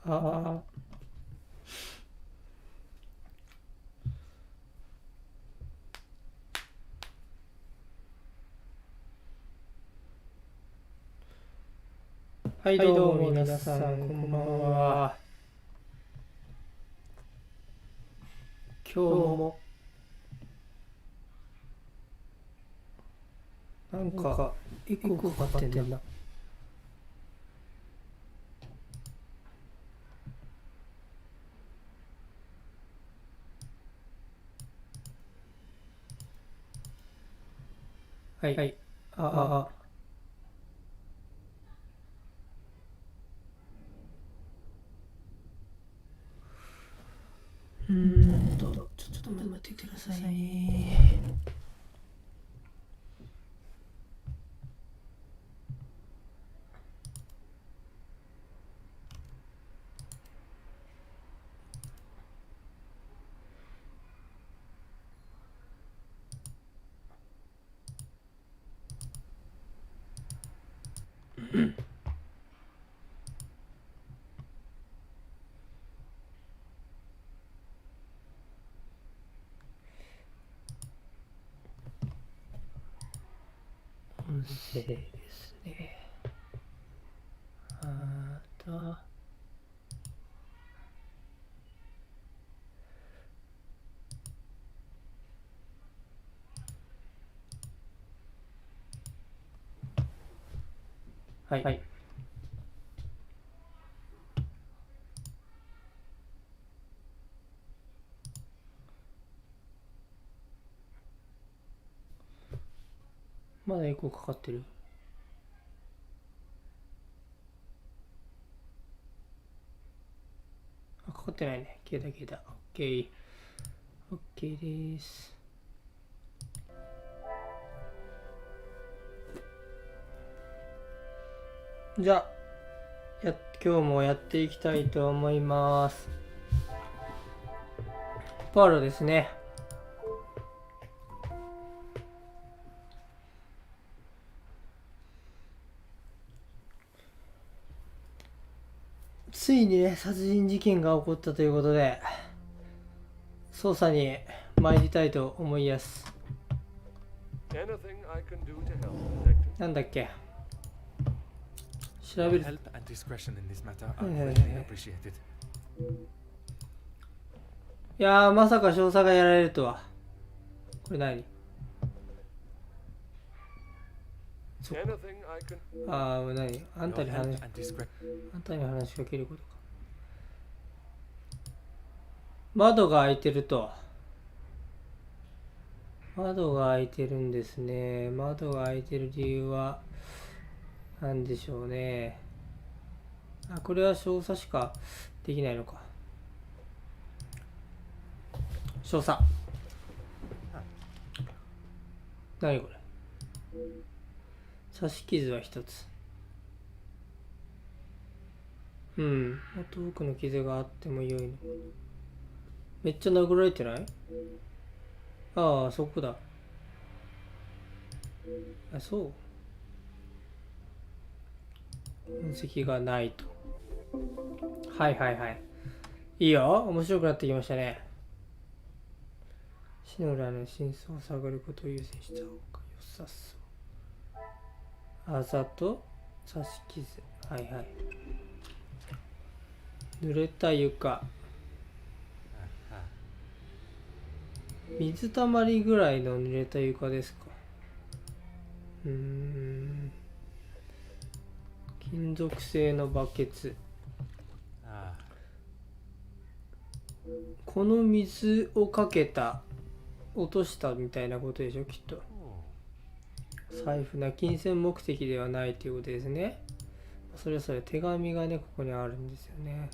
あはい、どうも皆さん、こんばんは。今日もなんかエコーかかってんな。はい、はい、ちょっと待ってくださいね。音声ですね。はい、はい。まだエコーかかってる？かかってないね。消えた。OK です。じゃあ今日もやっていきたいと思います。ポアロですね。ついにね、殺人事件が起こったということで、捜査に参りたいと思います。なんだっけ？調べる。いやー、まさか少佐がやられるとは。これ何？何？あんたに話しかけることか。窓が開いてると。窓が開いてるんですね。窓が開いてる理由は何でしょうね。これは少佐しかできないのか。少佐。何これ？刺し傷は一つ。もっと多くの傷があっても良いの。めっちゃ殴られてない？ああ、そこだ。そう。痕跡がないと。はい。いいよ。面白くなってきましたね。死の裏の真相を探ることを優先した方が良さそう。あざと刺し傷。はい。濡れた床。水たまりぐらいの濡れた床ですか。金属製のバケツ。この水をかけた落としたみたいなことでしょ、きっと。財布な、金銭目的ではないということですね。それ手紙がね、ここにあるんですよね。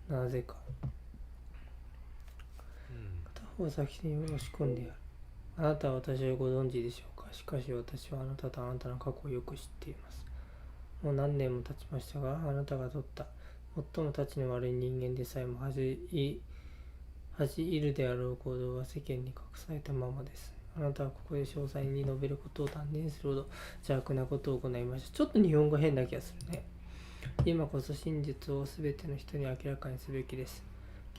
なぜか。片方先に押し込んでやる。あなたは私をご存知でしょうか。しかし私はあなたとあなたの過去をよく知っています。もう何年も経ちましたが、あなたが取った最も立ちの悪い人間でさえも恥じるであろう行動は世間に隠されたままです。あなたはここで詳細に述べることを断念するほど邪悪なことを行いました。ちょっと日本語変な気がするね。今こそ真実を全ての人に明らかにすべきです。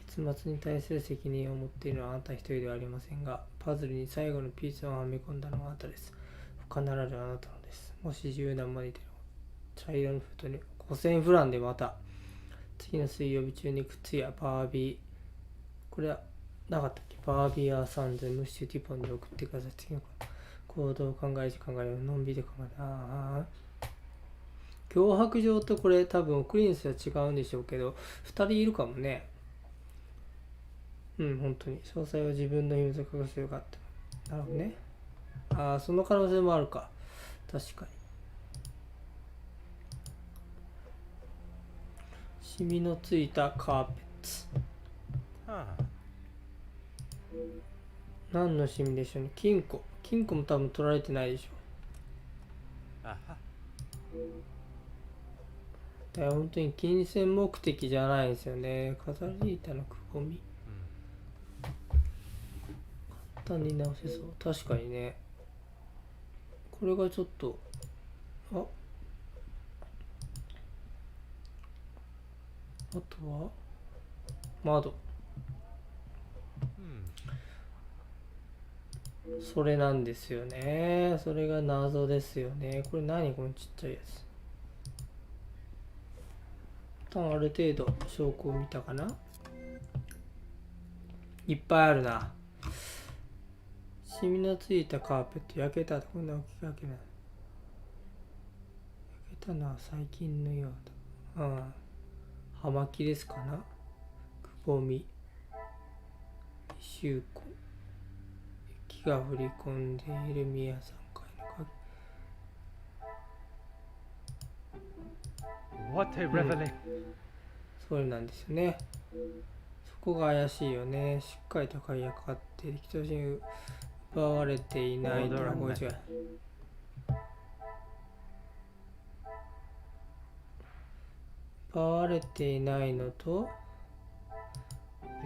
結末に対する責任を持っているのはあなた一人ではありませんが、パズルに最後のピースをはめ込んだのはあなたです。他ならぬあなたのです。もし10年までで茶色の封筒に5000フランでまた次の水曜日中に靴やバービー、これはなかったっけ、バービーやサンズ、ムッシュティポンに送ってください。次の行動を考えて考えるのんびりで考える。脅迫状とこれ多分送り主は違うんでしょうけど、2人いるかもね。本当に詳細は自分の秘密を隠せよかった。なるほどね。その可能性もあるか。確かに。シミのついたカーペット。何のシミでしょうね。金庫も多分取られてないでしょ。だから本当に金銭目的じゃないですよね。飾り板のくぼみ。簡単に直せそう。確かにね。これがちょっと、あとは窓。それなんですよね。それが謎ですよね。これ何このちっちゃいやつ。多分ある程度証拠を見たかな。いっぱいあるな。シミのついたカーペット焼けた。こんな大きく焼けない。焼けたのは最近のようだ。葉巻ですかな。くぼみ。周湖。雪が降り込んでいる宮3階の鍵。What a revelation! それなんですよね。そこが怪しいよね。しっかりと鍵がかかって力投心に奪われていないとはこう違う。奪われていないのと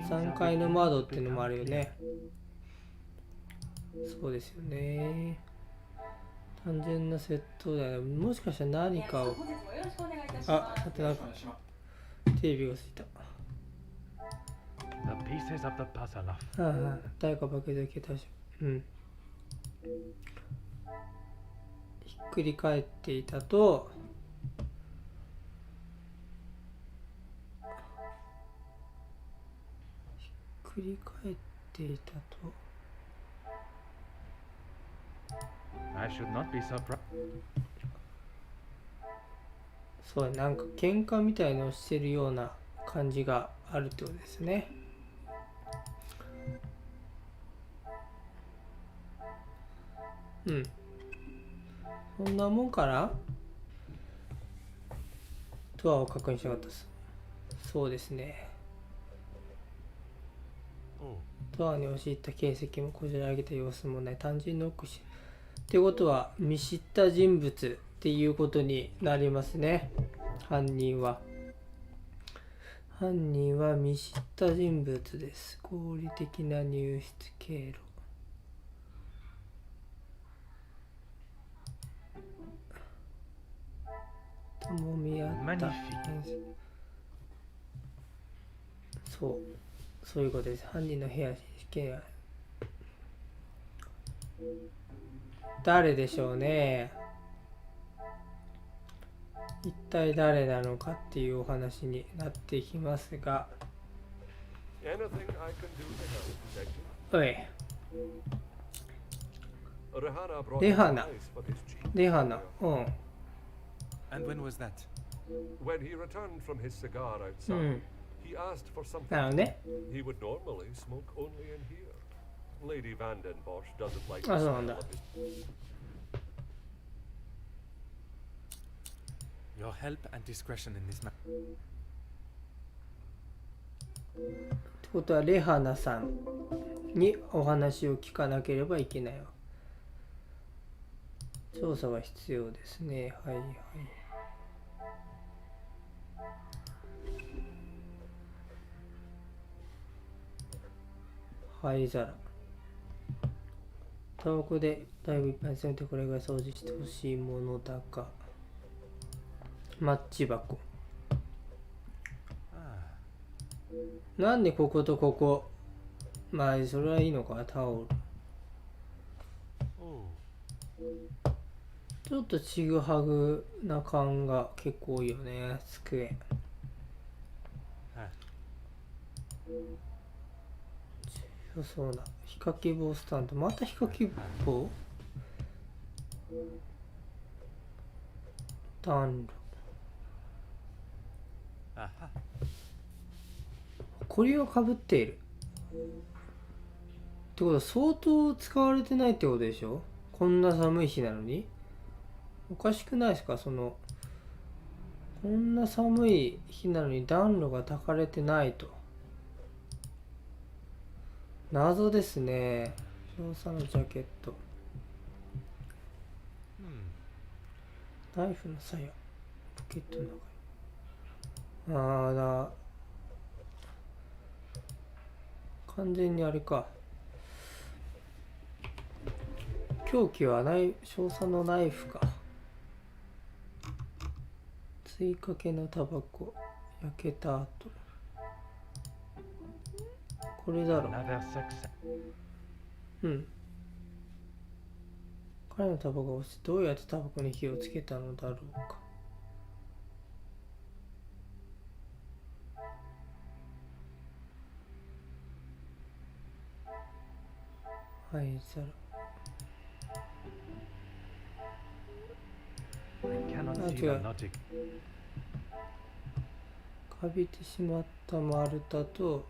3階の窓っていうのもあるよね。そうですよね。単純な窃盗だよね。もしかしたら何かを。あ、待って、なんかテレビがついた。誰かバケツで消えたでしょ。ひっくり返っていたと、ひっくり返っていたと。そう、なんか喧嘩みたいのをしてるような感じがあるってことですね。そんなもんかな。ドアを確認しなかったです。そうですね。ドアに押し入った形跡もこじら上げた様子もない。単純ノックし。ってことは見知った人物っていうことになりますね。犯人は見知った人物です。合理的な入室経路。ともみ合った。そういうことです。犯人の部屋に試験ある。誰でしょうね。一体誰なのかっていうお話になってきますが。おい。レハナ。And when was that? When he returned from his cigar outside, he asked for something he would normally smoke only in here. Lady Vanden Bosch doesn't like the smell of his... Your help and discretion in this matter. ってことはレハナさんにお話を聞かなければいけないわ。調査は必要ですね。はいはい。灰皿。タバコでだいぶいっぱい詰めてこれぐらい掃除してほしいものだが。マッチ箱。なんでこことここ、まあそれはいいのか。タオル Oh, ちょっとちぐはぐな感が結構多いよね。机 ah, そうだ。ヒカキ棒スタンド。またヒカキ棒暖炉。 aha. これをかぶっているってことは相当使われてないってことでしょ。こんな寒い日なのに。おかしくないですか。こんな寒い日なのに暖炉が焚かれてないと。謎ですね。少佐のジャケット。 Hmm. ナイフの鞘。ポケットの中に。完全にあれか。凶器は少佐のナイフか。追かけのタバコ。焼けた後。これだろ。 Another success. うん。彼のタバコが落ちてどうやってタバコに火をつけたのだろうか。はい、ざる。 I cannot Ah, see the chưa. logic. かびてしまった丸太と、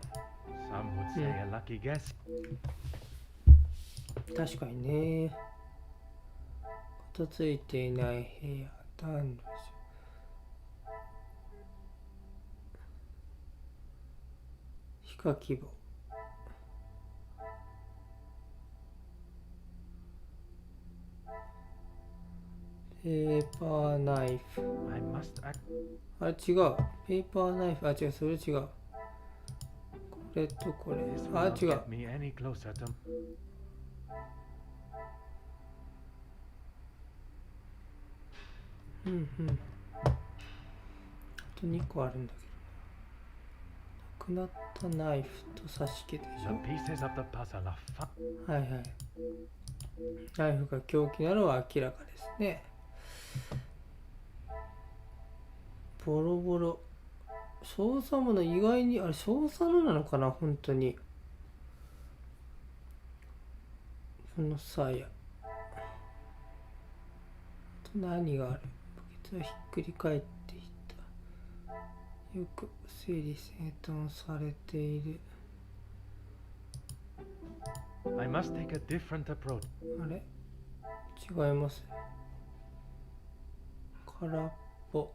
Some would say a lucky guess. 確かにね。片付いていない部屋、暖炉。ヒカキ棒。ペーパーナイフ。 I must act. あれ違う。ペーパーナイフ。あ、違う、それ違う。これとこれ。 This will あ、 not 違う。 get me any closer to. うんうん。あと2個あるんだけど。なくなったナイフと刺し木でし The ょ。 pieces of the puzzle are fun. はいはい。ナイフが凶器なのは明らかですね。ボロボロ。少佐もの意外に、あれ少佐のなのかな本当に。この鞘。あと何がある。バケツはひっくり返っていた。よく整理整頓されている。 I must take a different approach. あれ違いますね。空っぽ。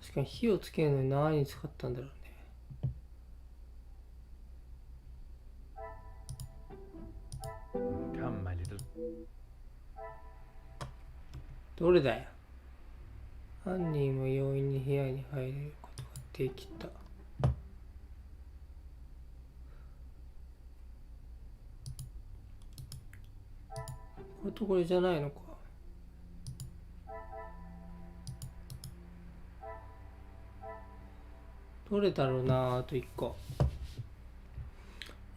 確かに火をつけるのに何に使ったんだろうね。Come, my little. どれだよ。犯人も容易に部屋に入れることができた。これとこれじゃないのか。どれだろうな。あと1個。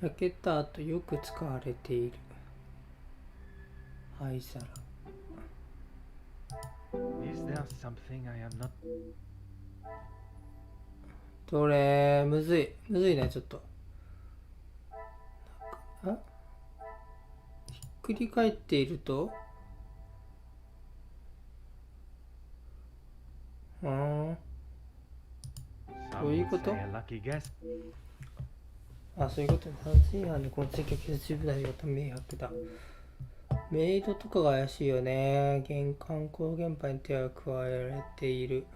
焼けた後よく使われている灰皿。 Is there something I am not? どれむずいねちょっと。ひっくり返っていると、どういうこと？ Say a lucky guess. あ、そういうことね。犯罪犯の痕跡が傷つぶないよう迷惑だ。メイドとかが怪しいよね。玄関光源パンに手が加えられている。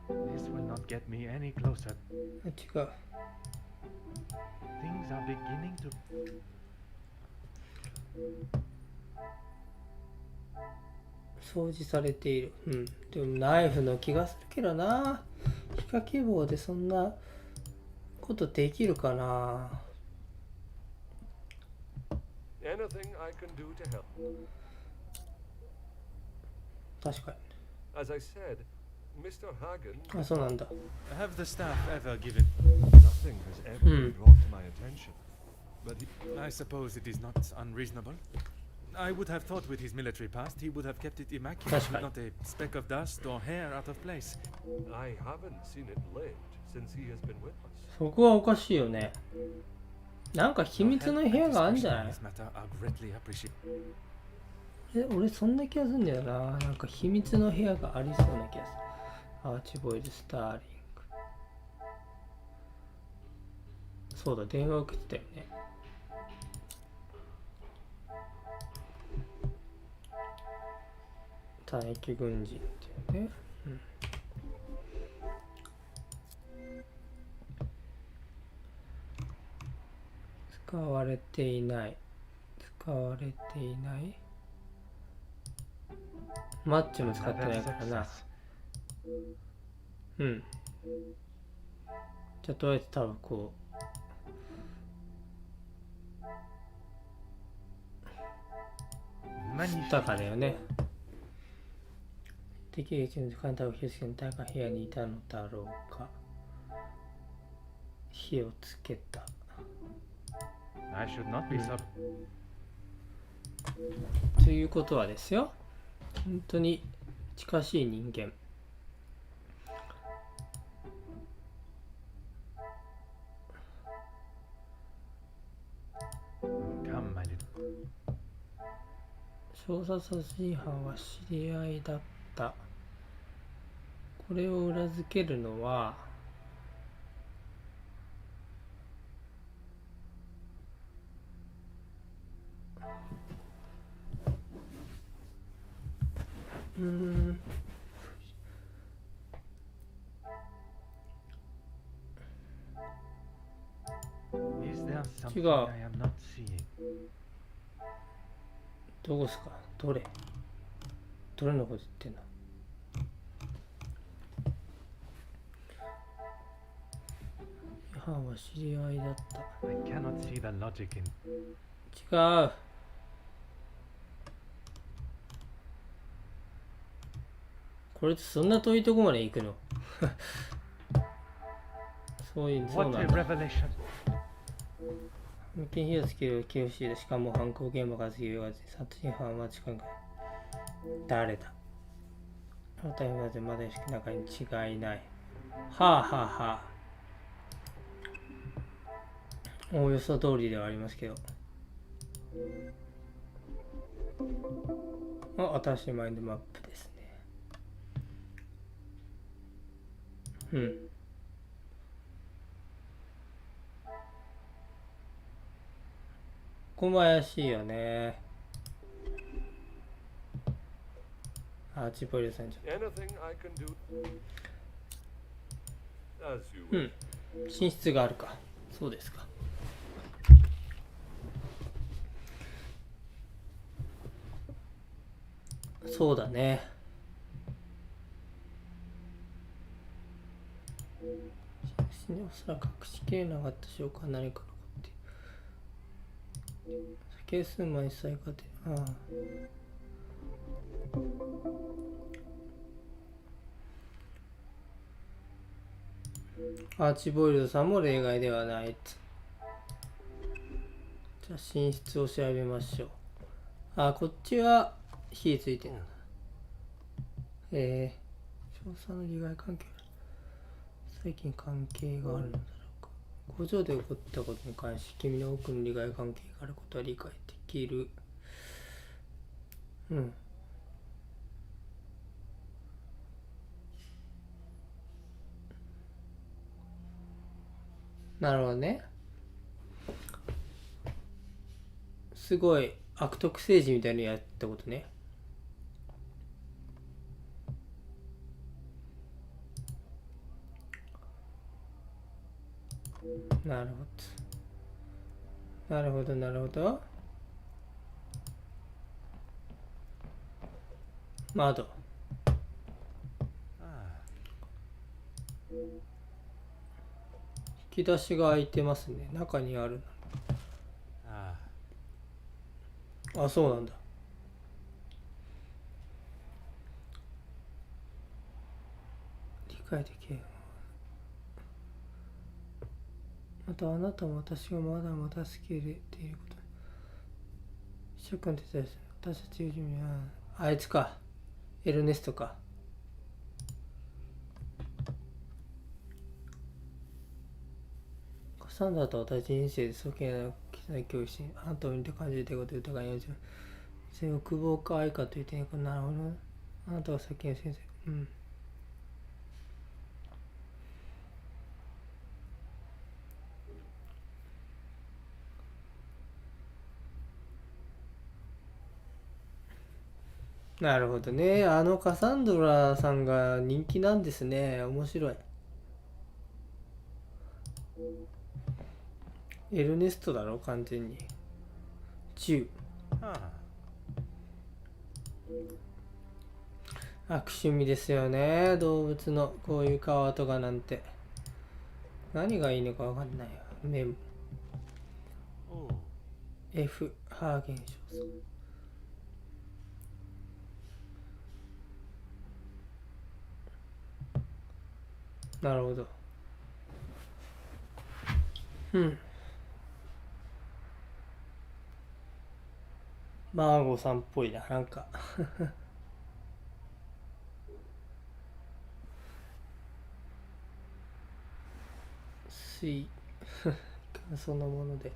This will not get me any closer. あ、違う。 Things are beginning to. 掃除されている。うん。でもナイフの気がするけどな。ヒカキ棒でそんなことできるかな。 Anything I can do to help. 確かに。 As I said, Mr. Hagen. あ、そうなんだ。 Have the staff ever given? Nothing has ever been brought to my attention. But I suppose it is not unreasonable. I would have thought with his military past he would have kept it immaculate, That's right. not a speck of dust or hair out of place. I haven't seen it lit since he has been with us. そこはおかしいよね。なんか秘 Your 密 help の and 部屋があるんじゃ discretion な in い？ this matter are greatly appreciated. 俺そんな気がするんだよな。なんか秘密の部屋がありそうな気がする。アーチボイル・スターリング。そうだ、電話受けてたよね。退役軍人っていうね。うん。使われていない。使われていない。マッチも使ってないからな。うん。じゃあどうやって多分こう豊かだよね。敵撃の時間帯を気づけに誰か部屋にいたのだろうか。火をつけた。I should not be so. ということはですよ。本当に近しい人間。Come, my little. 少佐殺人犯は知り合いだった。これを裏付けるのはIs there something 違う。 I am not seeing? どこですか？どれのこと言ってんの？犯は知り合いだった。 I cannot see the logic in. 違う。これってそんな遠いとこまで行くの？そういう、そう What な a んだ。 revelation! 無限火をつける気をしている。しかも犯行現場から次は殺人犯は近く。誰だ？あなたにまでまだ意識の中に違いない。はあはあはあ。おおよそ通りではありますけど。新しいマインドマップですね。うん。ここも怪しいよね。アーチボイルさんじゃん。Anything I can do. As you う wish. ん。寝室があるか。そうですか。そうだね。寝室におそらく隠しきれなかった証拠は何か残っている。酒数枚に再加点。ああ。アーチボイルドさんも例外ではない。じゃあ寝室を調べましょう。あ、こっちは火ついてる。調査の利害関係。最近関係があるのだろうか。工場で起こったことに関し、君の多くの利害関係があることは理解できる。うん。なるほどね。すごい悪徳政治みたいなのやったことね。なるほど。なるほど、なるほど。窓。引き出しが開いてますね。中にある。あ、そうなんだ。控えてけ。またあなたも私がまだまだ助けれていること。一生懸命手伝いする。私たち友人は、あいつか。エルネストか。カサンドラと私人生でそけな絆を共有し、あなたを見て感じるということを疑いに応じる。それを久保か愛かと言ってね、なるほど。あなたが先の先生。うん。なるほどね。あのカサンドラさんが人気なんですね。面白い。エルネストだろ、完全に。10。悪趣味ですよね。動物のこういう皮とかなんて。何がいいのか分かんないよ。メモ。F、ハーゲン少数。なるほど。うん。マーゴさんっぽいな、なんか。水。そんなもので。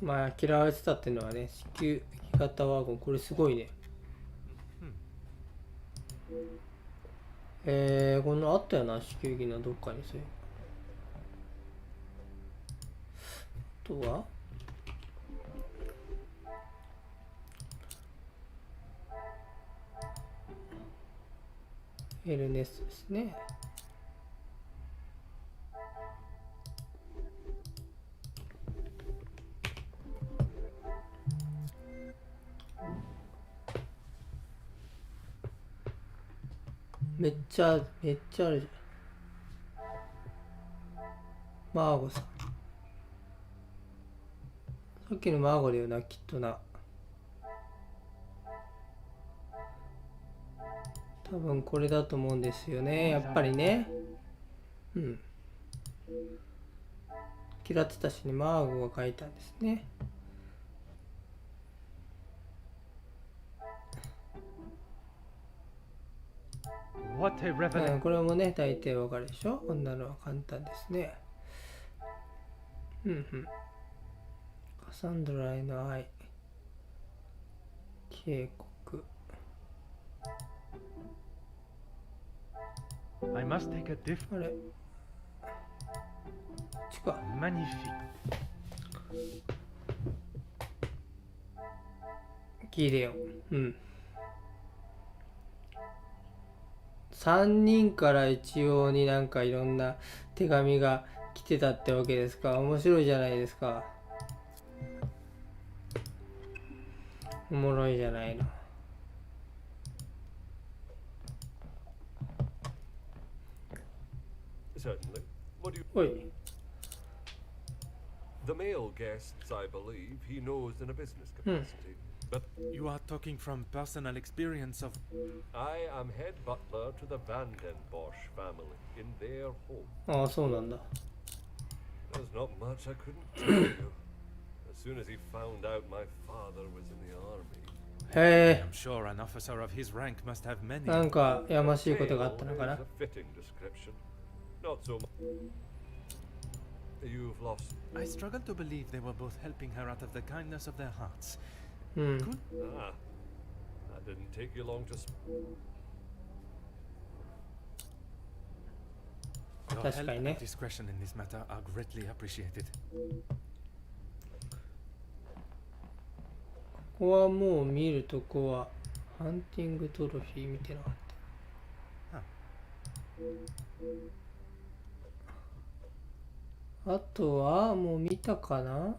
まあ嫌われてたっていうのはね、子宮型ワゴン、これすごいね。このあったよな、子宮儀のどっかにそういう。あとはエルネスですね。めっちゃあるじゃん。マーゴさん。さっきのマーゴだよな、きっとな。多分これだと思うんですよね、やっぱりね。うん。嫌ってたしね、マーゴが書いたんですね。これもね、大抵わかるでしょ。こんなのは簡単ですね。カサンドラへの愛。警告。I must take a diff. あれ。こっちか。Magnifique. ギデオン。3人から一応になんかいろんな手紙が来てたってわけですか。面白いじゃないですか。おもろいじゃないの。Certainly. What do you... おい。The male guests, I believe, he knows in a business capacity. But you are talking from personal experience of... I am head butler to the Vandenbosch family in their home. ああ、そうなんだ。There's not much I couldn't tell you. As soon as he found out my father was in the army. へえ。 I'm sure an officer of his rank must have many. なんかやましいことがあったのかな。 A fitting description. Not so much. You've lost. I struggle to believe they were both helping her out of the kindness of their hearts. うん。 Ah, that didn't take you long to. Your help and discretion in this matter are greatly appreciated. ここはもう見るとこはハンティングトロフィー見てなかった。あとはもう見たかな。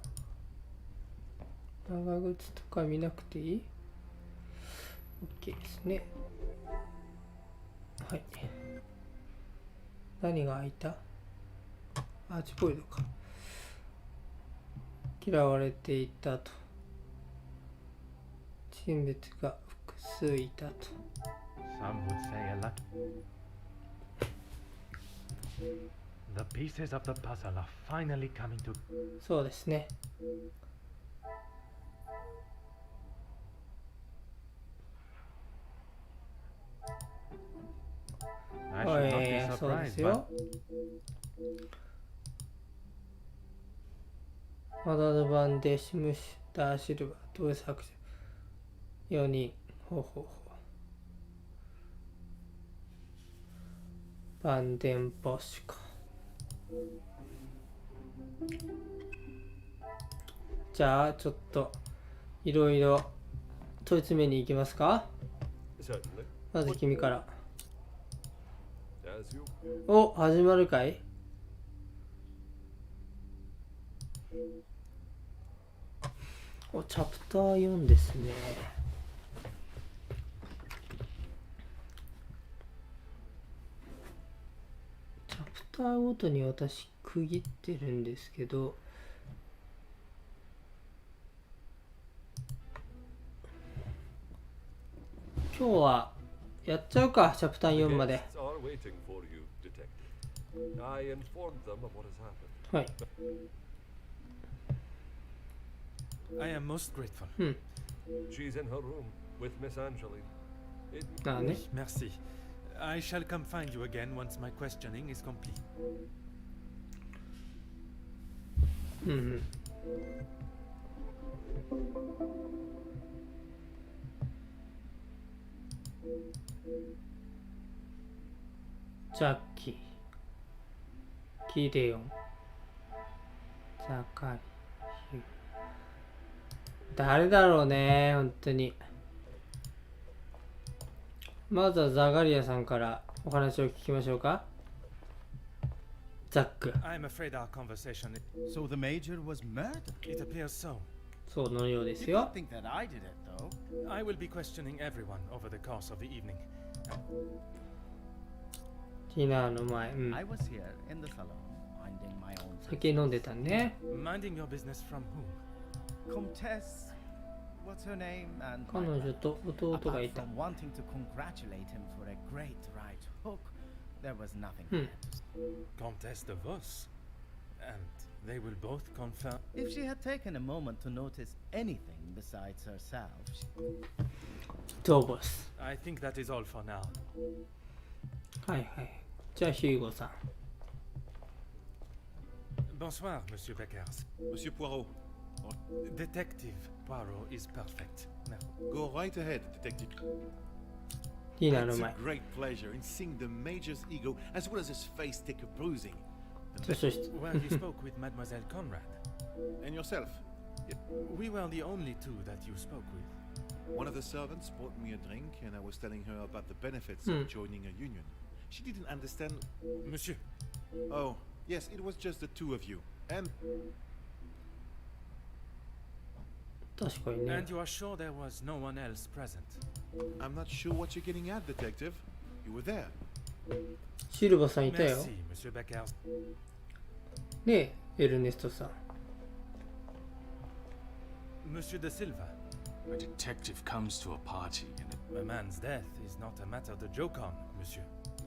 長靴とか見なくていい？ OK ですね。はい。何が開いた？アーチポイドか。嫌われていたと。人物が複数いたと。Some would say a lot. The pieces of the puzzle are finally coming to. そうですね。I should not be そうで surprised, すよ。マダル版でシムシダーシルバー、どう削除。4人。ほうほうほう。バンデンボッシュか。じゃあ、ちょっと、いろいろ問い詰めに行きますか。 Certainly. まず君から。 As you. お、始まるかい。お、チャプター4ですね。チャプターごとに私区切ってるんですけど、今日はやっちゃうか、チャプター4まで。 Guests are waiting for you, detective. I informed them of what has happened. はい。 I am most grateful. うん。 She's in her room with Miss Angeli. It なあね。 Merci. I shall come find you again once my questioning is complete. うんうん。ジャッキー、ギデオン、ザカリ、ヒュー。誰だろうね、本当に。まずはザガリアさんからお話を聞きましょうか。ザック。 I'm afraid our conversation. So the major was murdered? It appears so. そうのようです You よ don't。think that I did it, though? I will be questioning everyone over the course of the evening. ディナーの前、うん。 I was here in the salon, minding my own business. 酒飲んでたね。 Minding your business from whom? Comtesse, what's her name? And 彼 my 女 brother. と弟がい Apart た。 from wanting to congratulate him for a great right hook, there was nothing Hmm. I had to say. Comtesse de Vos. And they will both confirm. If she had taken a moment to notice anything besides herself, ドボス。 I think that is all for now. はいはい。じゃあヒューゴさん。 Bonsoir, Monsieur Beckers. Monsieur Poirot, Detective Poirot is perfect. Now, go right ahead, Detective. ディナーの It's 前 a。great pleasure in seeing the Major's ego as well as his face take a bruising. 図書室。 well, you spoke with Mademoiselle Conrad. And yourself? We were the only two that you spoke with. One of the servants brought me a drink and I was telling her about the benefits Hmm. of joining a union. She didn't understand. Monsieur, Oh, yes, it was just the two of you. And 確かにね and。you are sure there was no one else present? I'm not sure what you're getting at, Detective. You were there. シルバさんいたよ。 Merci, Monsieur Beckers. ねえ、エルネストさん。 Monsieur de Silva. A detective comes to a party and A man's death is not a matter to joke on, Monsieur.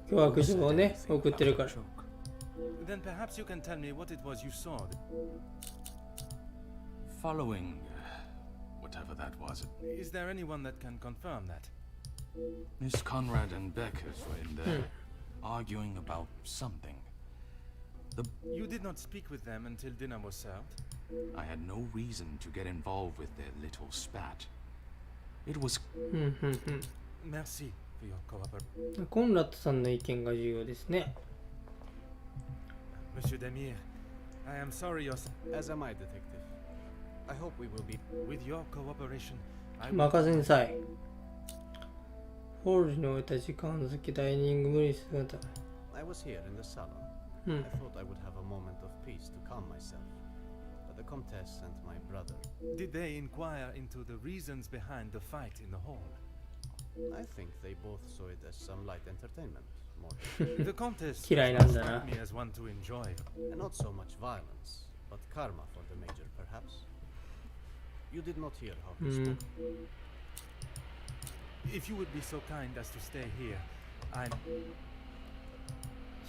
凶悪状をね、送ってるから。 Then perhaps you can tell me what it was you saw. following whatever that was. Is there anyone that can confirm that? Miss Conrad and Beckers were in there arguing about something. You did not speak with them until dinner was served? I had no reason to get involved with their little spat. It was うんうんうん。 Merci for your cooperation. コンラッドさんの意見が重要ですね。 Monsieur Demir, I am sorry your... As am I, Detective. I hope we will be. With your cooperation, I will... 任せなさい。ホールに置いた時間を続きダイニング無理する姿。 I was here in the salon. うん I。thought I would have a moment of peace to calm myself. But the Comtesse and my brother. Did they inquire into the reasons behind the fight in the hall? I think they both saw it as some light entertainment, more The contest 嫌い does なん not だな。 strike me as one to enjoy. and not so much violence, but karma for the major, perhaps. You did not hear how he spoke. If you would be so kind as to stay here, I'm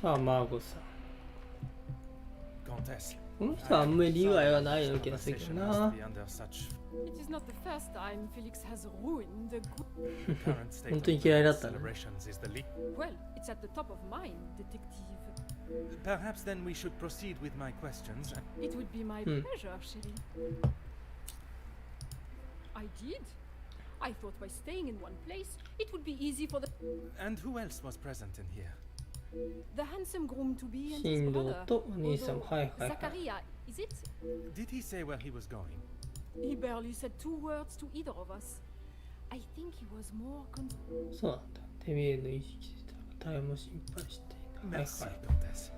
さあ、マーゴさん。 Countess. この人はあんまり利害はないような気がするけど Conversation な must。be under such It is not the first time Felix has ruined the good. current state 本当に of 嫌いだったね。 celebrations is the leak. Well, it's at the top of mind, detective. Perhaps then we should proceed with my questions. It would be my Hmm. pleasure, Shelley. I did. I thought by staying in one place, it would be easy for the And who else was present in here? handsome groom to be and 新 his 郎 brother. とお兄さんも、はいはいはい。 Zachariah, is it? Did he say where he was going? He barely said 2 words to either of us. I think he was more そうなんだ。デミエルの意識してたら、大も心配していた。はい Merci, はい。 Countess.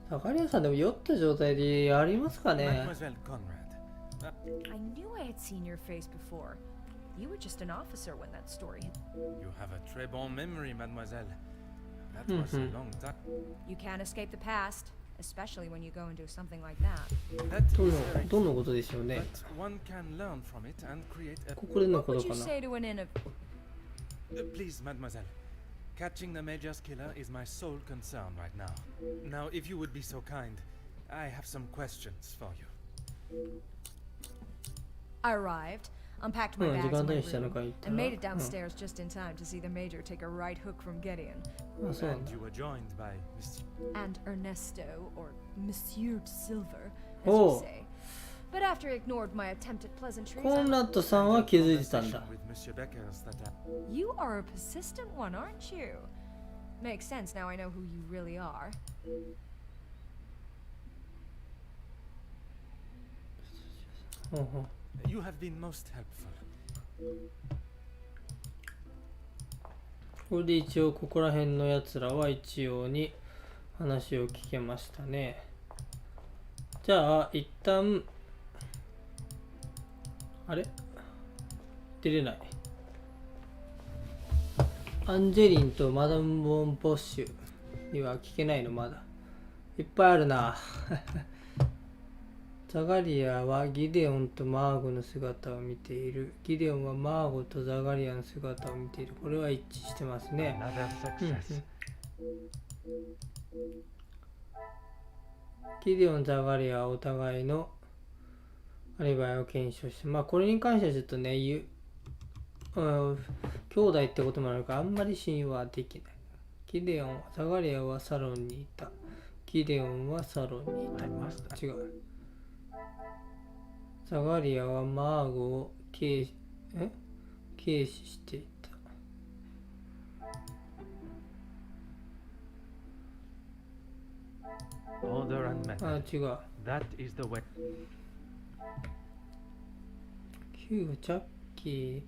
ザカリアさんでも酔った状態でやりますかね。 Mademoiselle Conrad. I knew I had seen your face before. You were just an officer when that story hit. You have a très bon memory, mademoiselle. That was a long time. You can't escape the past, especially when you go and do something like that. That ど is の very どのことでしょうね。 But one can learn from it and create a... ここでの What こ would と you かな。 say to an Please, mademoiselle. Catching the Major's killer is my sole concern right now. Now, if you would be so kind, I have some questions for you. I arrived, unpacked my うん、時 bags 間 in 帯 my にしたの room, か言ったら。 and made it うん downstairs just in time to see the major take a right hook from Gideon. あ、そうなん And だ。 you were joined by Mr. And Ernesto, or Monsieur de Silver, as Oh. you say. But after he ignored my attempt at pleasantries, コンラッドさんは気づいてたんだ。 With Monsieur Becker's that you are a persistent one, aren't you? Makes sense now I know who you really are. ほうほう。 you have been most helpful. これで一応ここら辺のやつらは一応に話を聞けましたね。じゃあ一旦あれ出れない。アンジェリンとマダム・ボン・ボッシュには聞けないのまだ。いっぱいあるな。ザガリアはギデオンとマーゴの姿を見ている。ギデオンはマーゴとザガリアの姿を見ている。これは一致してますね。ギデオン、ザガリアはお互いのアリバイを検証して、まあこれに関してはちょっとね、兄弟ってこともあるからあんまり信用はできない。ギデオン、ザガリアはサロンにいた。ギデオンはサロンにいた。違う。ザガリアはマーゴを軽視していた。Order and あ、 method. 違う。 That is the way. ヒューゴ、ジャッキー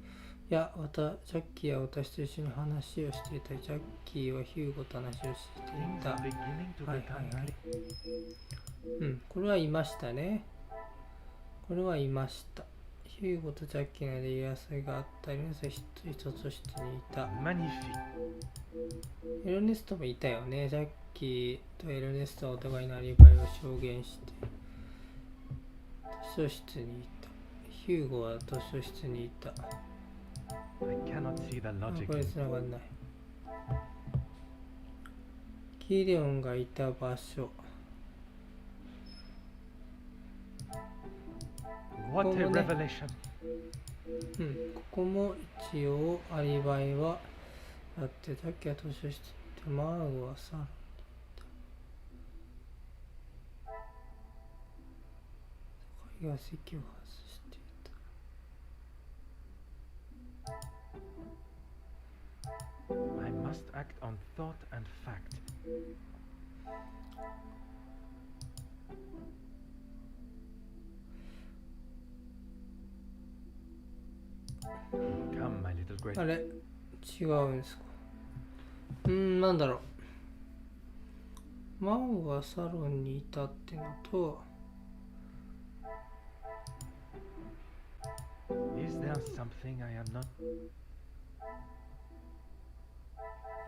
やジャッキーは私と一緒に話をしていた。ジャッキーはヒューゴと話をしてい Things た。 are はい beginning to はい become はい。うん、これはいましたね。これはいました。ヒューゴとジャッキーの間で言い争いがあったり、一つ室にいた。 magnifique. エルネストもいたよね。ジャッキーとエルネストはお互いのアリバイを証言して、図書室にいた。ヒューゴは図書室にいた。 I cannot see the あ、 logic. これ繋がんない。ギデオンがいた場所。 What a ここね revelation. うん、ここも一応アリバイはあって、ジャッキーは図書室にいて、マーゴはサロンにいた。高井が席を外していた。 I must act on thought and fact. Come, my little great. あれ違うんですか。なんだろう。マオがサロンにいたってのと、 Is there something I am not?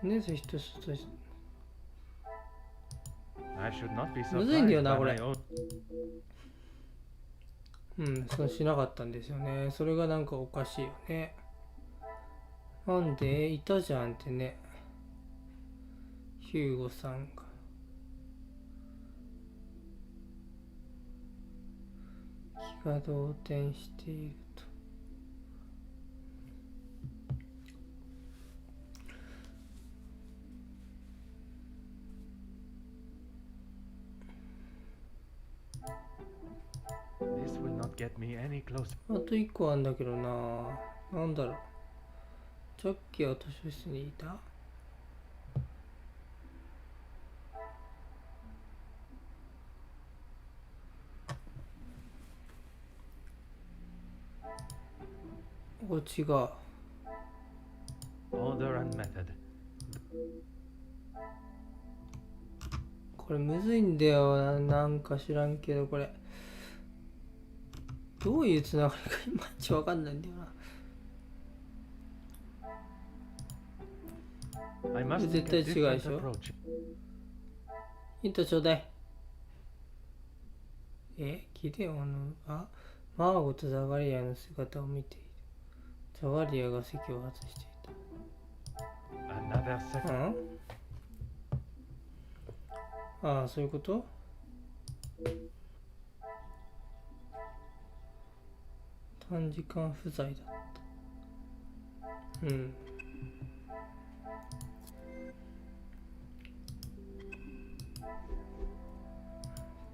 ねぜ一つとし I should not be むずいんだよ surprised な by これ my own. そうしなかったんですよね。それがなんかおかしいよね。なんでいたじゃんってね。ヒューゴさんが。気が動転していると。This will not get me any closer. あと1個あんだけどな。なんだろう。ジャッキーは図書室にいた？こっちが。Order and method. これむずいんだよ。なんか知らんけど、これ。どういうつながりかいまいちわかんないんだよな。 I must 絶 take 対 a 違うで different しょ。 approach. ヒントちょうだい。ギデオンがマーゴとザガリアの姿を見ている。ザガリアが席を外していた。Another second. ああ、そういうこと？短時間不在だった。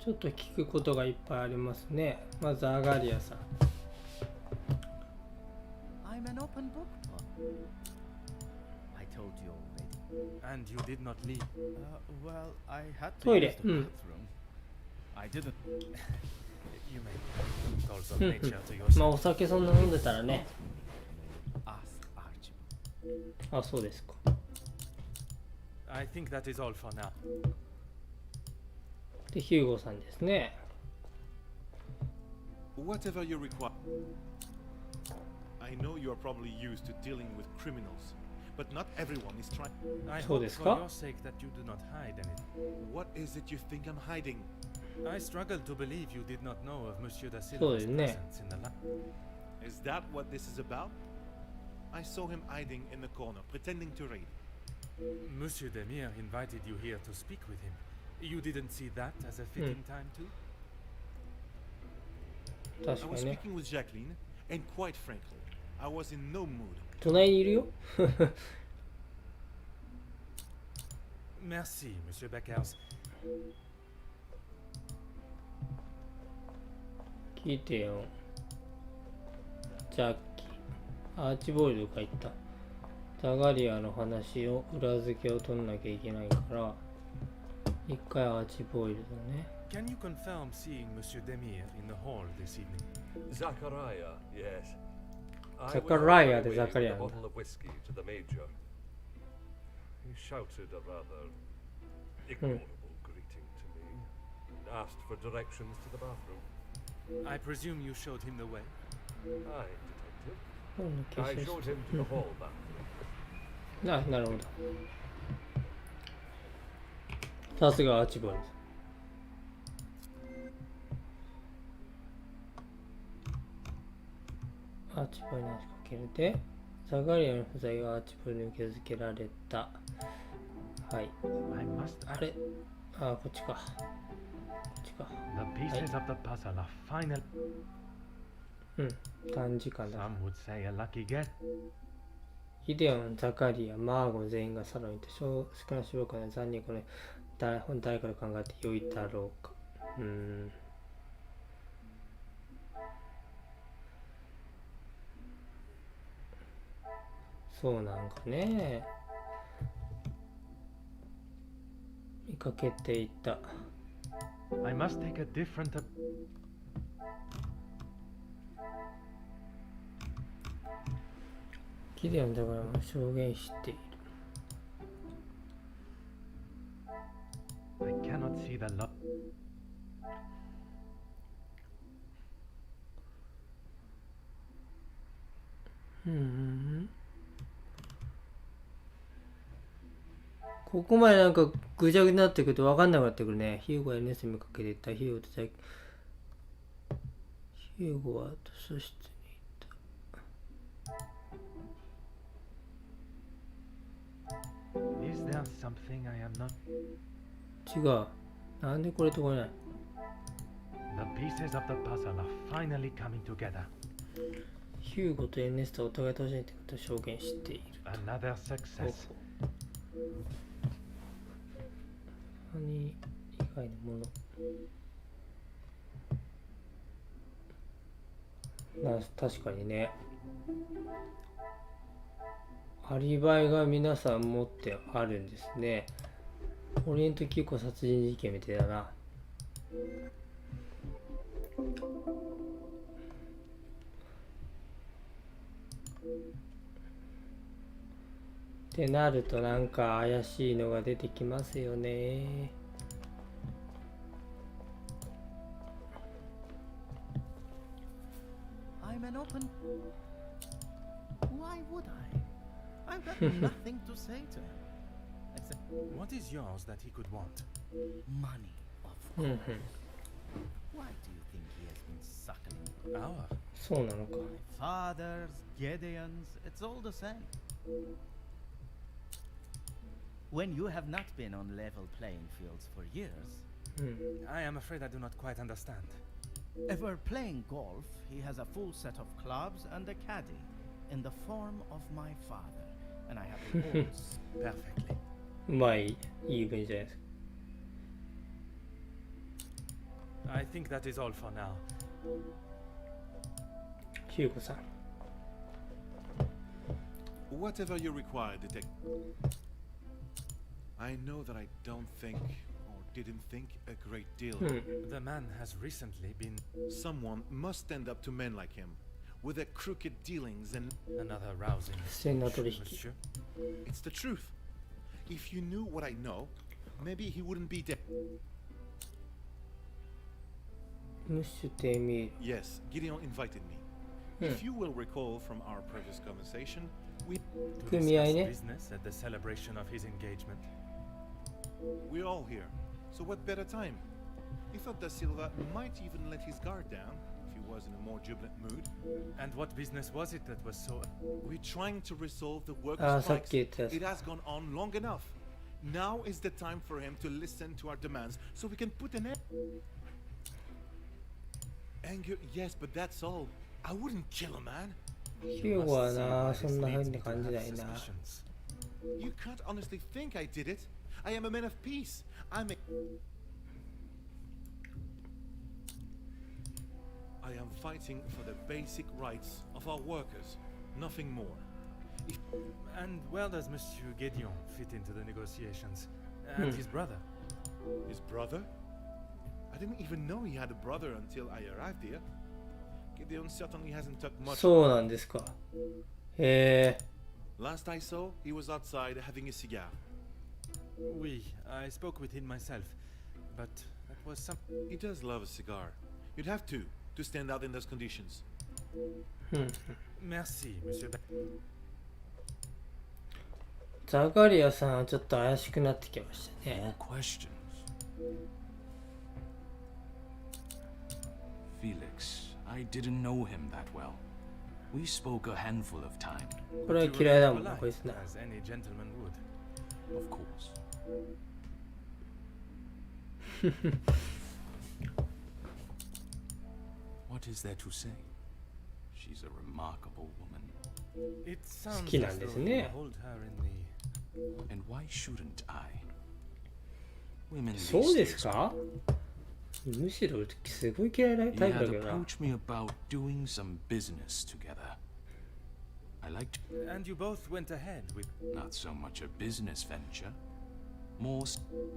ちょっと聞くことがいっぱいありますね。まずアガリアさん。I'm an open book, Pop. I told you already. And you did not leave. Well, I had to Toilet. use the bathroom. I didn't. You may calls of nature to まあ yourself. お酒そんな飲んでたらね。 Ask Archibald. あ、そうですか。 I think that is all for now. で、ヒューゴさんですね。 Whatever you require. I know you are probably used to dealing with criminals, but not everyone is trying. I So hope this for car? your sake that you do not hide anything. What is it you think I'm hiding? I struggle to believe you did not know of Monsieur da So Silva's is it? presence in the lab. Is that what this is about? I saw him hiding in the corner, pretending to read. Monsieur Demir invited you here to speak with him. You didn't see that as a fitting time too? 確 I か was にね。 speaking with Jacqueline, and quite frankly, I was in no mood. 隣にいるよ。 Merci, Monsieur Beckers. 聞いてよ。ジャッキー。アーチボイルが言った。ザガリアの話を裏付けを取んなきゃいけないから、一回アーチボイルだね。 Can you confirm seeing Monsieur Demir in the hall this evening? Zachariah, yes. Zachariah I was de on my way with Zachariah. a bottle of whiskey to the major. He shouted a rather ignorable greeting to me and asked for directions to the bathroom. I presume you showed him the way? Aye, 本の detective. I 化粧 showed 室 him to the hall bathroom. なるほど。さすがアーチボイル。アーチボイルに話しかけるで、ザガリアの不在がアーチボイルに受け付けられた。はい。 I must あ act. れあ、こっちか。こっちか。 The pieces of the puzzle are final. 短時間だ。 Some would say a lucky get. ギデオン、ザカリア、マーゴ全員がサロンにいて、少なしばかり残念これ、誰から考えて良いだろうか。そうなんかね。見かけていた。 I must take a different approach. ギデオンだからも証言している。 I cannot see the lock. ここまでなんかぐちゃぐちゃになってくると分かんなくなってくるね。ヒューゴは NS にかけていった。ヒューゴは図書室にい Is there something I am not? た。違う。なんでこれとこれない。The pieces of the puzzle are finally coming together. ヒューゴと NS とお互い楽しんでいると証言している。Another success. 何以外のもの。確かにね。アリバイが皆さん持ってあるんですね。オリエント急行殺人事件みたいだな。ってなるとなんか怪しいのが出てきますよね。I'm an open. Why would I? I've got nothing to say to him. Except What is yours that he could want? money, of course. Why do you think he has been suckling? Our? そうなのか。 My father's, Gideon's, it's all the same. When you have not been on level playing fields for years, I am afraid I do not quite understand. ever playing golf, he has a full set of clubs and a caddy in the form of my father, and I have the balls. Perfectly. うまい、いい文じゃないですか。 I think that is all for now. ヒューゴさん。 Whatever you require, detective. I know that I don't think, or didn't think, a great deal. The man has recently been Someone must stand up to men like him, with their crooked dealings and... another rousing. 不正な取引。 Monsieur? It's the truth. If you knew what I know, maybe he wouldn't be dead. ムッシュテミール。 Yes, Gideon invited me. If you will recall from our previous conversation, we... To 組合 discuss ね。 business at the celebration of his engagement. We're all here, so what better time? He thought that Silva might even let his guard down if he was in a more jubilant mood. And what business was it that was so... We're trying to resolve the あ workers' あ、さっ strikes. き言ったやつ It。has gone on long enough. Now is the time for him to listen to our demands so we can put an end. Anger, yes, but that's all. I wouldn't kill a man. ヒューゴはな、そんな風な感じないな。 suspicions. You can't honestly think I did it. I am a man of peace. I am fighting for the basic rights of our workers, nothing more. And where does Monsieur Gideon fit into the negotiations? And his brother? His brother? I didn't even know he had a brother until I arrived here. Gideon certainly hasn't talked much. そうなんですか。へえ。 Last I saw, he was outside having a cigar. Oui, I spoke with him myself. But that was some... He does love a cigar. You'd have to stand out in those conditions. Merci, Monsieur. ザカリアさんはちょっと怪しくなってきましたね。 More questions. Felix, I didn't know him that well. We spoke a handful of times. これは嫌いだもんな、こいつな。 As any gentleman would. Of course. What is there to say? She's a remarkable woman. It sounds 好きな as んです though you ね。 hold her in the... And why shouldn't I? Women そう these で days すか？むしろすごい嫌いな He タイプ had だけどな。 approached me about doing some business together. I liked And you both went ahead with... not so much a business venture, more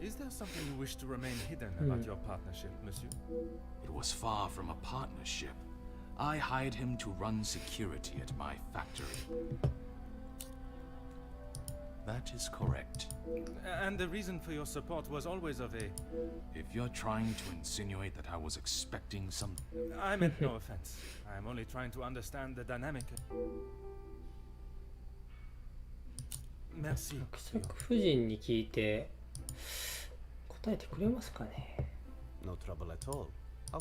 Is there something you wish to remain hidden about your partnership, Monsieur? it was far from a partnership. I hired him to run security at my factory. That is correct. And the reason for your support was always of a... If you're trying to insinuate that I was expecting some... I meant no offense. I am only trying to understand the dynamic. Merci. 伯爵夫人に聞いて答えてくれますかね。 No trouble at all. How?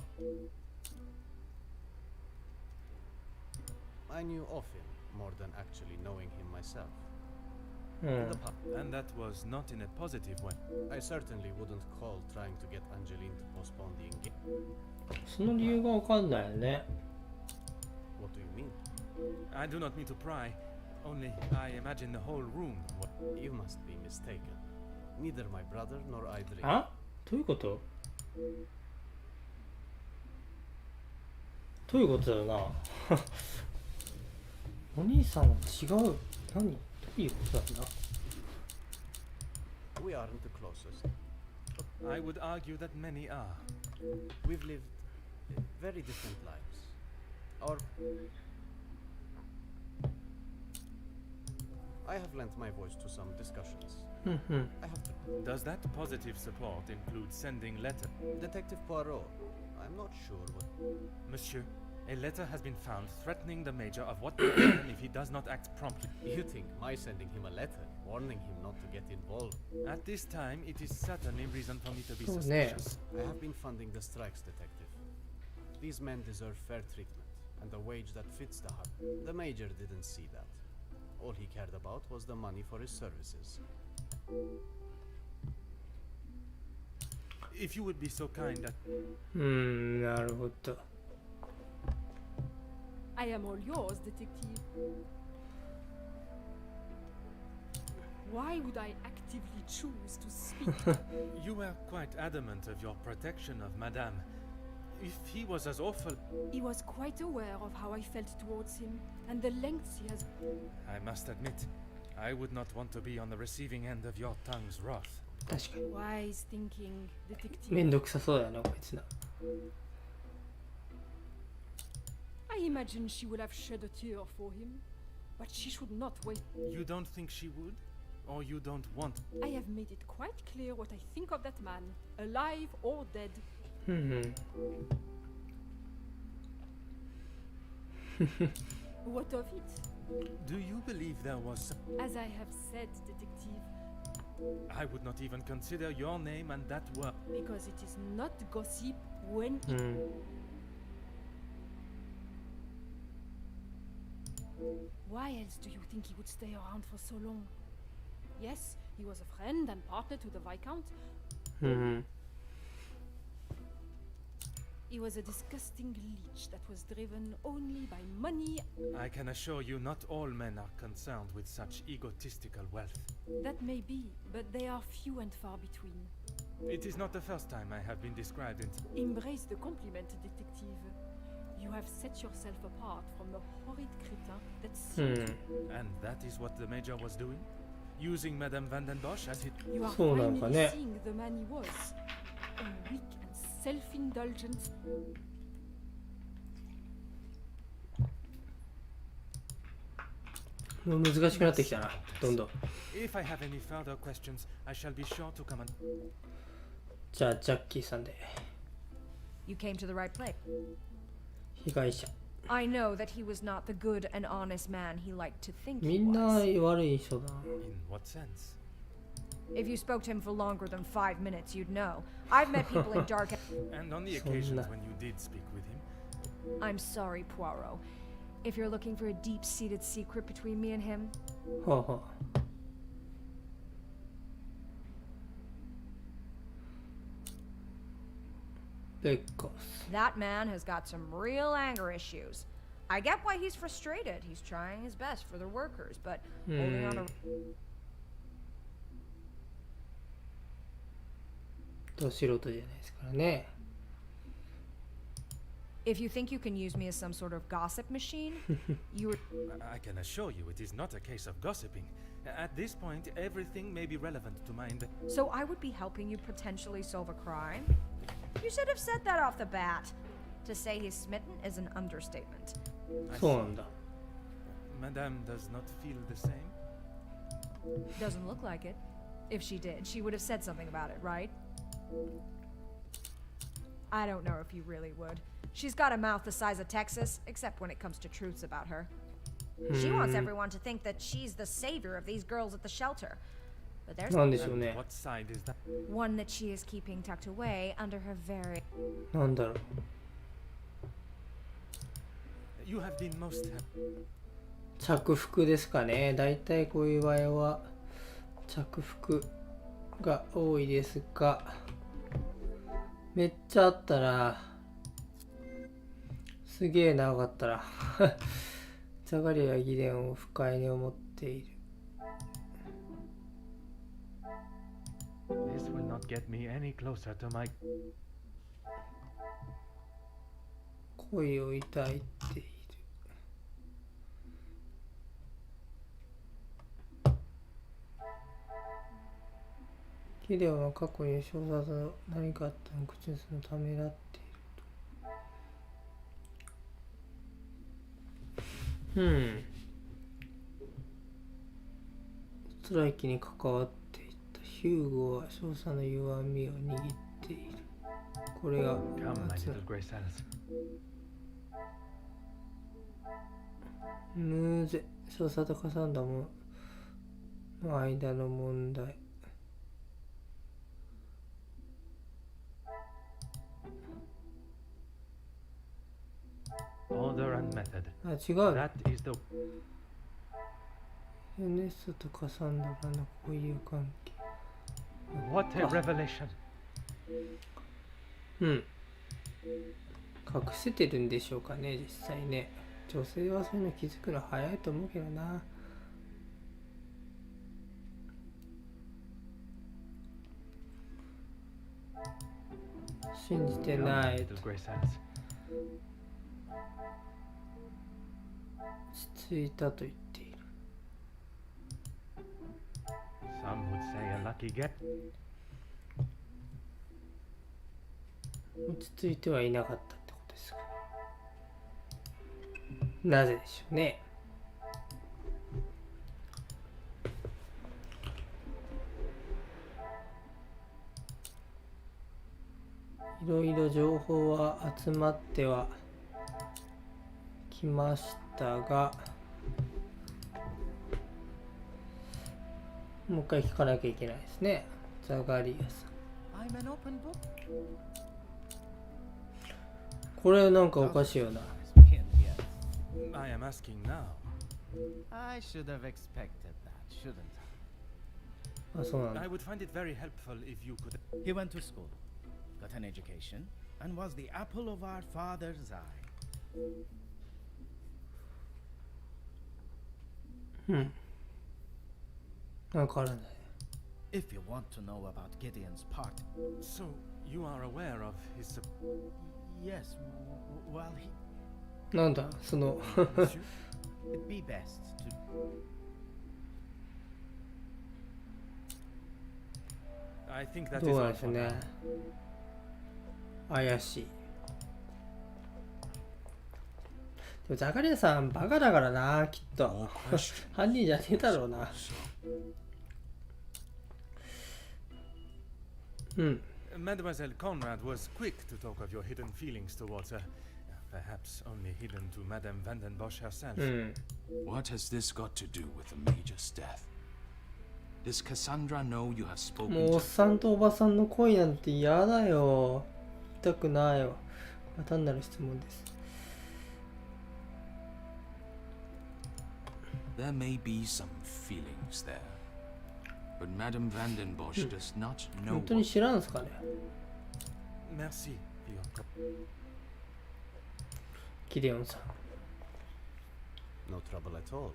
I knew of him more than actually knowing him myself. う In ん the past, And that was not in a positive way. I certainly wouldn't call trying to get Angeline to postpone the engagement. その理由がわかんないよね。 What do you mean? I do not mean to pry, only I imagine the whole room. You must be mistaken. Neither my brother nor I drink. あ、どういうこと？どういうことだよな。お兄さんは違う。何？どういうことなんだ。 We aren't the closest. I would argue that many are. We've lived very different lives. Or I have lent my voice to some discussions. うんうん。 I have to. Does that positive support include sending letter? Detective Poirot, I'm not sure what. Monsieur, a letter has been found threatening the Major of what will happen if he does not act promptly. You think my sending him a letter, warning him not to get involved? At this time, it is certainly reason for me to be Oh, suspicious. I have been funding the strikes, Detective. These men deserve fair treatment, and a wage that fits the heart. The Major didn't see that. All he cared about was the money for his services. If you would be so kind that なるほど。 I am all yours, detective. Why would I actively choose to speak? you were quite adamant of your protection of Madame. If he was as awful, He was quite aware of how I felt towards him and the lengths he has. I must admit, I would not want to be on the receiving end of your tongue's wrath. 確かに。 Wise thinking, めん detective. どくさそうだよな、こいつな。 I imagine she would have shed a tear for him, but she should not wait. You don't think she would? Or you don't want? I have made it quite clear what I think of that man, alive or dead. うんうん。 What of it? Do you believe there was... As I have said, detective, I would not even consider your name and that word. because it is not gossip when うん。 Why else do you think he would stay around for so long? Yes, he was a friend and partner to the Viscount. うんうん。 He was a disgusting leech that was driven only by money. I can assure you not all men are concerned with such egotistical wealth. That may be, but they are few and far between. It is not the first time I have been described in... Embrace the compliment, detective. You have set yourself apart from the horrid cretin that う seemed ん。 And that is what the Major was doing? Using Madame Vandenbosch as it... You are そうなのか finally ね。 seeing the man he was. A weak and self-indulgent. もう難しくなってきたな、どんどん。 If I have any further questions, I shall be sure to come and... じゃあ、ジャッキーさんで。 You came to the right place. 被害者。 I know that he was not the good and honest man he liked to think み he んな was. 悪い人だな。 In what sense? If you spoke to him for longer than 5 minutes, you'd know. I've met people in dark... And on the So occasions na- when you did speak with him, I'm sorry, Poirot. If you're looking for a deep-seated secret between me and him, はあはあ。ベッカス。 that man has got some real anger issues. I get why he's frustrated. He's trying his best for the workers, but holding on to... ど素人じゃないですからね。 If you think you can use me as some sort of gossip machine, you were... I can assure you it is not a case of gossiping. At this point, everything may be relevant to my... So I would be helping you potentially solve a crime? You should have said that off the bat. To say he's smitten is an understatement. I そう see. なんだ。 Madame does not feel the same? Doesn't look like it. If she did, she would have said something about it, right? I don't know if you really would. She's got a mouth the size of Texas, except when it comes to truths about her. She wants everyone to think that she's the savior of these girls at the shelter. But there's なんでしょうね。 What side is that? one that she is keeping tucked away under her very... なんだろう。 You have been most happy. 着服ですかね。だいたいこういう場合は着服が多いですが、めっちゃあったら、すげえ長かったらザガリアギデンを不快に思っている。 This will not get me any closer to my... 恋を抱いている。ギデオンは過去に少佐と何かあったの口にするためらっていると。ストライキに関わっていたヒューゴは少佐の弱みを握っている。これが Come, my little grey cells. ムーゼ少佐とカサンダもの間の問題。Order and method. あ、違う。 That is the... ユネストとカサンドラの交友関係。 What a revelation. 隠せてるんでしょうかね、実際ね。女性はそういうの気づくの早いと思うけどな。信じて Come, な my い。 little grey cells. 落ち着いたと言っている。 Some would say a lucky get. 落ち着いてはいなかったってことですか。なぜでしょうね。いろいろ情報は集まってはきましたが、もう一回聞かなきゃいけないですね。ザガリアさん。 I'm an open book. これなんかおかしいよな。 I am asking now. I should have expected that, shouldn't あ、そうなんだ。 I would find it very helpful if you could. I? He went to school, got an education, and was the apple of our father's eye. なんかあるんだね。 If you want to know about Gideon's part, So you are aware of his. yes, well, he... なんだその Monsieur? It'd be best to... I think that ど is うなん all でしょ for う now. ね。怪しい。でもザカリアさんバカだからな、きっと。犯人じゃねえだろうな。Mademoiselle Conrad was quick to talk of your hidden feelings towards her. Perhaps only hidden to Madame Vandenbosch herself. What has this got to do with the Major's death? Does Cassandra know you have も spoken うおっ to さんとおばさんの恋なんて嫌だよ。言いたくないわ。単なる質問です。 There may be some feelings there, but Madame Vandenbosch does not know 本当に知らんすかね。 Merci, Piotr. ギデオンさん。 No trouble at all.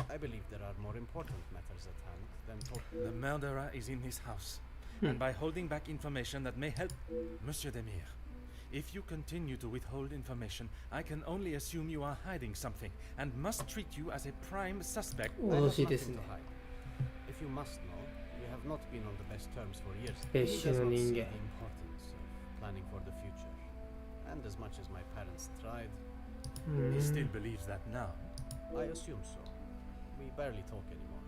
I believe there are more important matters at hand than talking. The murderer is in his house, and by holding back information that may help Monsieur Demir. If you continue to withhold information, I can only assume you are hiding something, and must treat you as a prime suspect. I 脅 have しいです nothing ね to。hide. If you must know, we have not been on the best terms for years. 別 He 種 does の not 人 see 間 the。importance of planning for the future. And as much as my parents tried, He still believes that now. I assume so. We barely talk anymore.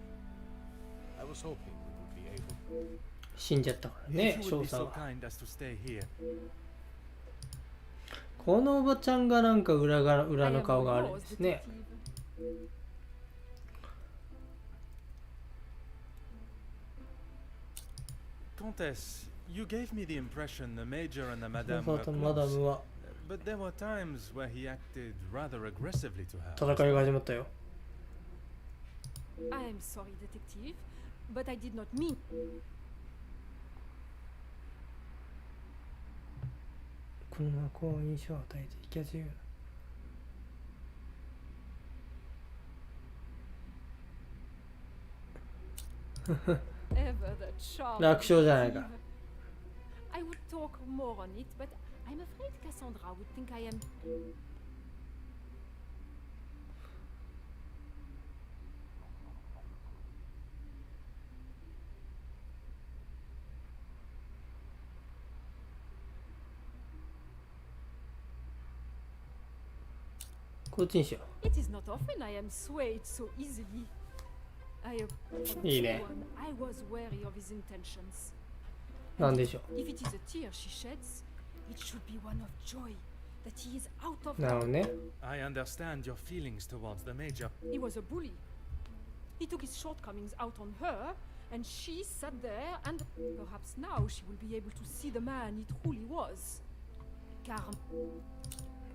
I was hoping we would be able. 死んじゃったから If ね、 you 少 would be 佐 so は。 kind as to stay here. このおばちゃんがなんか裏の顔があるんですね。Countess, you gave me the impression the Major and the マ Madame サ were とマダ close, ムは but there were times where he acted rather aggressively to her. 戦いが始まったよ。I am sorry, detective, but I did not mean. このままこう印象を与えていきやすいような。 Ever the charm. 楽勝じゃないか。 I would talk more on it, but I'm afraid Cassandra would think I am. こっちにしよ It is not often I am swayed so easily. From いいね。 I was wary of his intentions. う。なんでしょ If it is a tear she sheds, it should be one of joy that he is out of う。なるほどね。 I understand your feelings towards the Major. He was a bully. He took his shortcomings out on her, and she sat there, and perhaps now she will be able to see the man he truly was. Car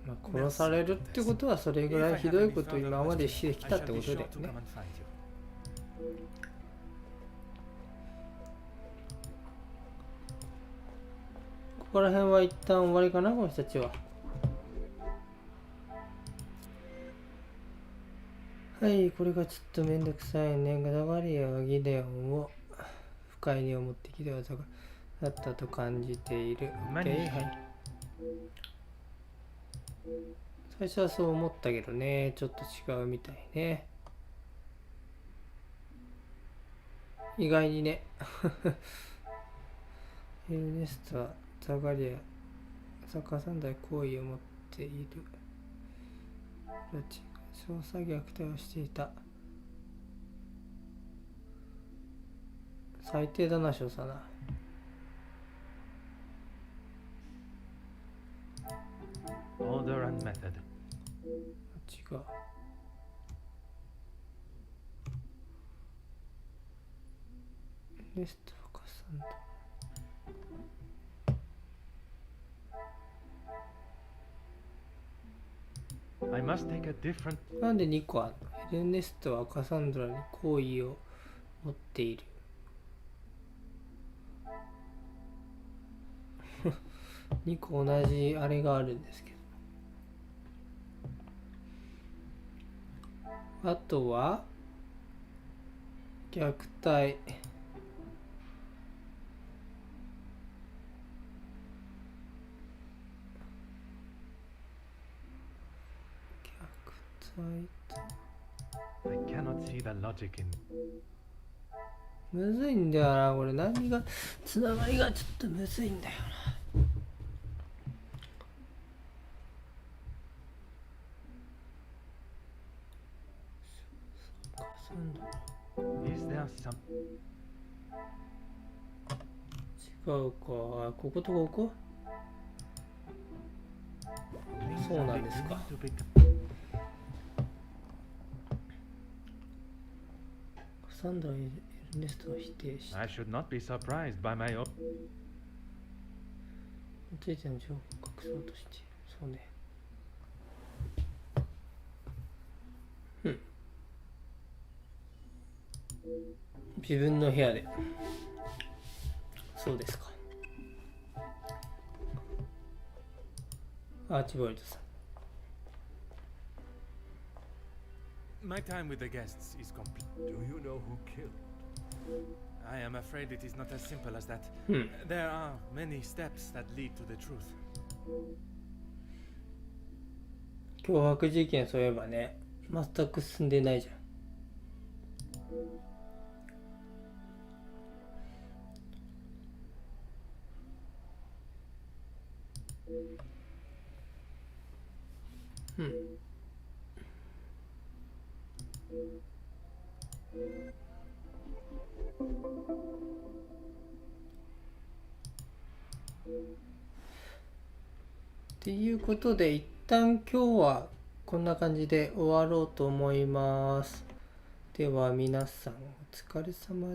まあ、殺されるってことはそれぐらいひどいことを今までしてきたってことだよね。ここら辺は一旦終わりかな、この人たちは。はい、これがちょっとめんどくさいね。ガダガリアはギデオンを不快に思ってきて技がだったと感じている。OK、はい。最初はそう思ったけどね、ちょっと違うみたいね。意外にね。エルネストはザガリア、サッカー三代行為を持っている。ラチが少佐虐待をしていた。最低だな、少佐な。Order and method. 違う。レストはカサンド。 I must take a different. なんで2個あるの？エルネストはカサンドラに好意を持っている。2個同じあれがあるんですけど。あとは虐待。I cannot see the logic in. むずいんだよな、これ何がつながりがちょっとむずいんだよな。 Is there some? 違うか、こことここ？そうなんですか。カサンドラ・エルネストを否定して。 I should not be surprised by my. ついての情報を隠そうとしている。そうね。自分の部屋で。そうですか。アーチボイルドさん。My time with the guests is complete. Do you know who killed? I am afraid it is not as simple as that. There are many steps that lead to the truth. 脅迫事件、そういえばね、全く進んでないじゃん。っていうことで一旦今日はこんな感じで終わろうと思います。では皆さんお疲れ様